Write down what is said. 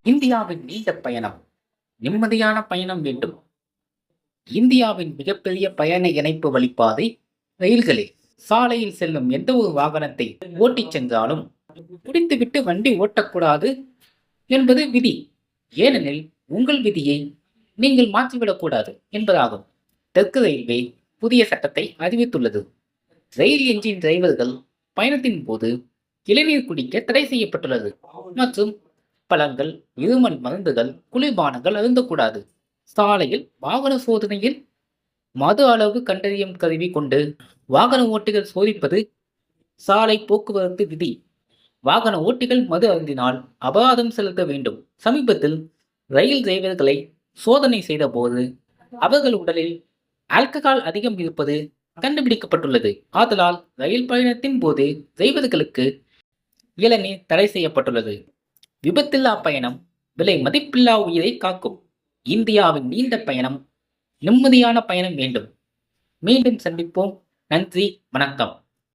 இந்தியாவின் நீண்ட பயணம், நிம்மதியான பயணம் வேண்டும். இந்தியாவின் மிகப்பெரிய பயண இணைப்பு வழிப்பாதை ரயில்களே. சாலையில் செல்லும் எந்த ஒரு வாகனத்தை ஓட்டிச் சென்றாலும் குடித்துவிட்டு வண்டி ஓட்டக்கூடாது என்பது விதி. ஏனெனில் உங்கள் விதியை நீங்கள் மாற்றிவிடக்கூடாது என்பதாகும். தெற்கு ரயில்வே புதிய சட்டத்தை அறிவித்துள்ளது. ரயில் என்ஜின் டிரைவர்கள் பயணத்தின் போது இளநீர் குடிக்க தடை செய்யப்பட்டுள்ளது மற்றும் பழங்கள், இருமல் மருந்துகள், குளிர்பானங்கள் அருந்தக்கூடாது. சாலையில் வாகன சோதனையில் மது அளவு கண்டறியும் கருவி கொண்டு வாகன ஓட்டிகள் சோதிப்பது சாலை போக்குவரத்து விதி. வாகன ஓட்டிகள் மது அருந்தினால் அபராதம் செலுத்த வேண்டும். சமீபத்தில் ரயில் டிரைவர்களை சோதனை செய்த போது அவர்கள் உடலில் ஆல்கஹால் அதிகம் இருப்பது கண்டுபிடிக்கப்பட்டுள்ளது. ஆதலால் ரயில் பயணத்தின் போது டிரைவர்களுக்கு இளநீர் தடை செய்யப்பட்டுள்ளது. விபத்தில்லா பயணம் விலை மதிப்பில்லா உயிரை காக்கும். இந்தியாவின் நீண்ட பயணம், நிம்மதியான பயணம் வேண்டும். மீண்டும் சந்திப்போம். நன்றி, வணக்கம்.